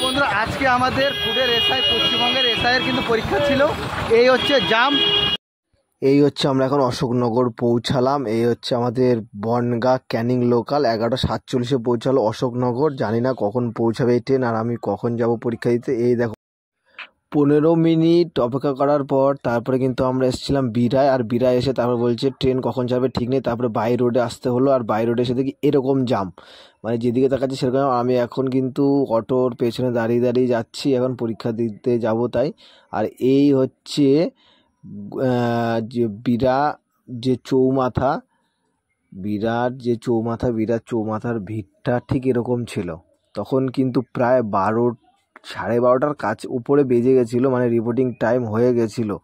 বন্ধুরা আজকে আমাদের ফুডের এসআই পশ্চিমবঙ্গের এসআইয়ের কিন্তু পরীক্ষা ছিল। এই হচ্ছে জাম, এই হচ্ছে আমরা এখন অশোকনগর পৌঁছালাম। এই হচ্ছে আমাদের বনগাঁ ক্যানিং লোকাল 11:47 পৌঁছালো অশোকনগর। জানি না কখন পৌঁছাবে এই ট্রেন আর আমি কখন যাব পরীক্ষা দিতে। এই দেখো 15 মিনিট অপেক্ষা করার পর তারপরে কিন্তু আমরা এসেছিলাম বিরায়, আর বিরায় এসে তারপর বলছে ট্রেন কখন যাবে ঠিক নেই। তারপরে বাই রোডে আসতে হলো, আর বাই রোডে এসে দেখি এরকম জাম, মানে যেদিকে তাকাচ্ছি সেরকম। আমি এখন কিন্তু অটোর পেছনে দাঁড়িয়ে দাঁড়িয়ে যাচ্ছি, এখন পরীক্ষা দিতে যাব তাই। আর এই হচ্ছে যে যে চৌমাথা, বিরাট চৌমাথার ভিড়টা ঠিক এরকম ছিল। তখন কিন্তু প্রায় 12:30 কাছে উপরে বেজে গেছিলো, মানে রিপোর্টিং টাইম হয়ে গেছিলো,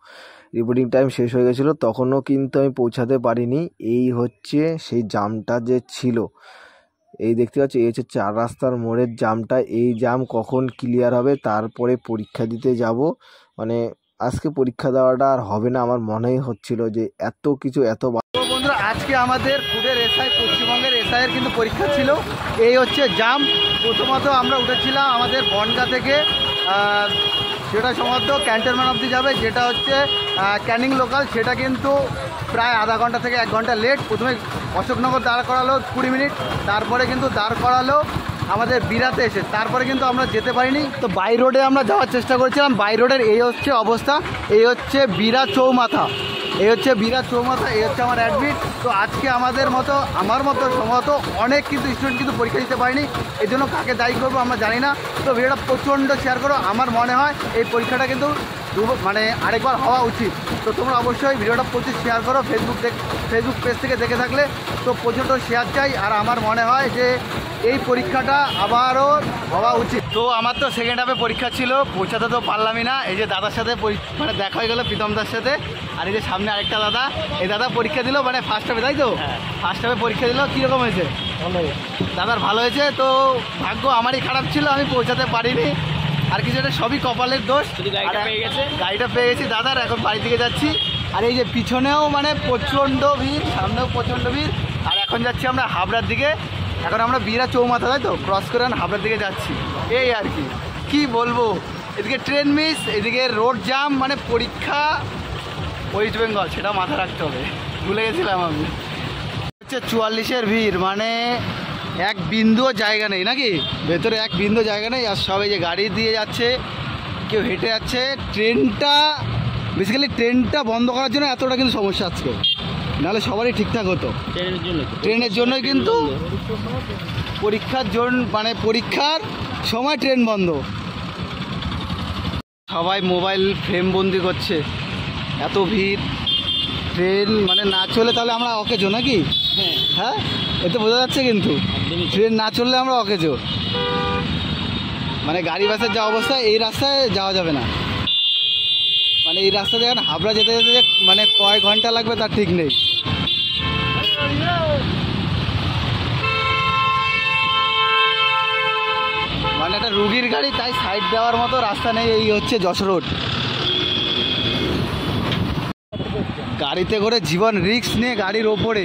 রিপোর্টিং টাইম শেষ হয়ে গেছিলো, তখনও কিন্তু আমি পৌঁছাতে পারিনি। এই হচ্ছে সেই জামটা যে ছিল, এই দেখতে পাচ্ছি এই হচ্ছে 4 রাস্তার মোড়ের জামটা। এই জাম কখন ক্লিয়ার হবে তারপরে পরীক্ষা দিতে যাব। মানে আজকে পরীক্ষা দেওয়াটা আর হবে না আমার মনেই হচ্ছিল যে এত কিছু এত। বন্ধুরা আজকে আমাদের ফুডের এসআই পশ্চিমবঙ্গের এসআইয়ের কিন্তু পরীক্ষা ছিল। এই হচ্ছে জাম। প্রথমত আমরা উঠেছিলাম আমাদের বনগাঁ থেকে, সেটা সম্ভবত ক্যান্টনমেন্ট অবধি যাবে, যেটা হচ্ছে ক্যানিং লোকাল। সেটা কিন্তু প্রায় আধা ঘন্টা থেকে 1 ঘন্টা লেট। প্রথমে অশোকনগর দাঁড় করালো 20 মিনিট, তারপরে কিন্তু দাঁড় করালো আমাদের বিরাতে এসে, তারপরে কিন্তু আমরা যেতে পারিনি। তো বাই রোডে আমরা যাওয়ার চেষ্টা করেছিলাম। বাই রোডের এই হচ্ছে অবস্থা। এই হচ্ছে বিরাট চৌমাথা, এই হচ্ছে আমার অ্যাডমিট। তো আজকে আমার মতো সম্ভবত অনেক কিন্তু স্টুডেন্ট কিন্তু পরীক্ষা দিতে পারেনি। এই জন্য কাকে দায়ী করবো আমরা জানি না। তো ভিডিওটা প্রচণ্ড শেয়ার করো। আমার মনে হয় এই পরীক্ষাটা কিন্তু আরেকবার হওয়া উচিত। তো তোমরা অবশ্যই ভিডিওটা প্রচুর শেয়ার করো। ফেসবুক পেজ থেকে দেখে থাকলে তো প্রচণ্ড শেয়ার চাই। আর আমার মনে হয় যে এই পরীক্ষাটা আবারও হওয়া উচিত। তো আমার তো সেকেন্ড হাফে পরীক্ষা ছিল, পৌঁছাতে তো পারলামই না। এই যে দাদার সাথে দেখা হয়ে গেলো, প্রীতমদার সাথে। আর এই যে সামনে আরেকটা দাদা, এই দাদা পরীক্ষা দিল মানে ফার্স্ট হাফে, তাই তো? ফার্স্ট হাফে পরীক্ষা দিল। কীরকম হয়েছে? দাদার ভালো হয়েছে। তো ভাগ্য আমারই খারাপ ছিল, আমি পৌঁছাতে পারিনি। আর কিছু একটা সবই কপালের দোষ। গাড়িটা পেয়ে গেছি দাদার, এখন বাড়ি দিকে যাচ্ছি। আর এই যে পিছনেও মানে প্রচণ্ড ভিড়, সামনেও প্রচণ্ড ভিড়। আর এখন যাচ্ছি আমরা হাবড়ার দিকে। এখন আমরা বিরাট চৌমাথা, তাই তো, ক্রস করে হাবড়ার দিকে যাচ্ছি। এই আর কি বলবো, এদিকে ট্রেন মিস, এদিকে রোড জাম, মানে পরীক্ষা ওয়েস্ট বেঙ্গল, সেটা মাথায় রাখতে হবে, ভুলে গেছিলাম আমি। হচ্ছে 44-এর ভিড়, মানে এক বিন্দুও জায়গা নেই, নাকি ভেতরে এক বিন্দু জায়গা নেই। আর সবাই যে গাড়ি দিয়ে যাচ্ছে, কেউ হেঁটে যাচ্ছে। ট্রেনটা বন্ধ করার জন্য এতটা কিন্তু সমস্যা আজকে, নাহলে সবারই ঠিকঠাক হতো। ট্রেনের জন্যই কিন্তু পরীক্ষার সময় ট্রেন বন্ধ। সবাই মোবাইল ফ্রেম বন্দি করছে, এত ভিড়। ট্রেন মানে না চলে তাহলে আমরা অকেজো, নাকি? হ্যাঁ, এতে বোঝা যাচ্ছে। কিন্তু ট্রেন না চললে আমরা অকেজো, মানে গাড়ি বাসের যা অবস্থা, এই রাস্তায় যাওয়া যাবে না। মানে এই রাস্তা যেখানে হাবড়া যেতে মানে কয় ঘন্টা লাগবে তার ঠিক নেই। মানে একটা রুগীর গাড়ি, তাই সাইড দেওয়ার মতো রাস্তা নেই। এই হচ্ছে যশোর রোড। গাড়িতে করে জীবন রিস্ক নিয়ে গাড়ির ওপরে।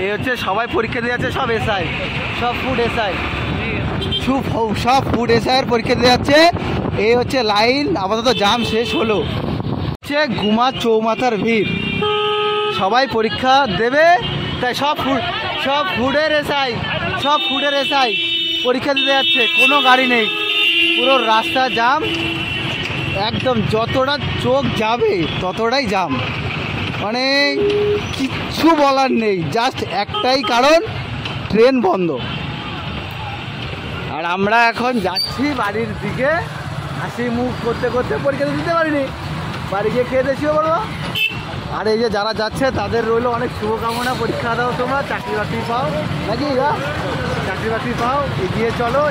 এই হচ্ছে সবাই পরীক্ষা দিয়ে যাচ্ছে, সব এসআই, সব ফুড এসআইয়ের পরীক্ষা দিয়ে যাচ্ছে। এই হচ্ছে লাইন, আপাতত জাম শেষ হলো। হচ্ছে গুমা চৌমাথার ভিড়, সবাই পরীক্ষা দেবে, তাই সব ফুডের এসআই পরীক্ষা দিতে যাচ্ছে। কোনো গাড়ি নেই, পুরো রাস্তা জাম একদম। যতটা চোখ যাবে ততটাই জাম, মানে কিচ্ছু বলার নেই। জাস্ট একটাই কারণ, ট্রেন বন্ধ। আর আমরা এখন যাচ্ছি বাড়ির দিকে, হাসি মুখ করতে করতে। পরীক্ষা দিতে পারিনি, বাড়ি গিয়ে খেয়ে দেখিও বলবো। আর এই যে যারা যাচ্ছে তাদের রইলো অনেক শুভকামনা। পরীক্ষা দাও তোমরা, চাকরি বাকরি পাও, নাকি? চাকরি বাকরি পাও, এগিয়ে চলো।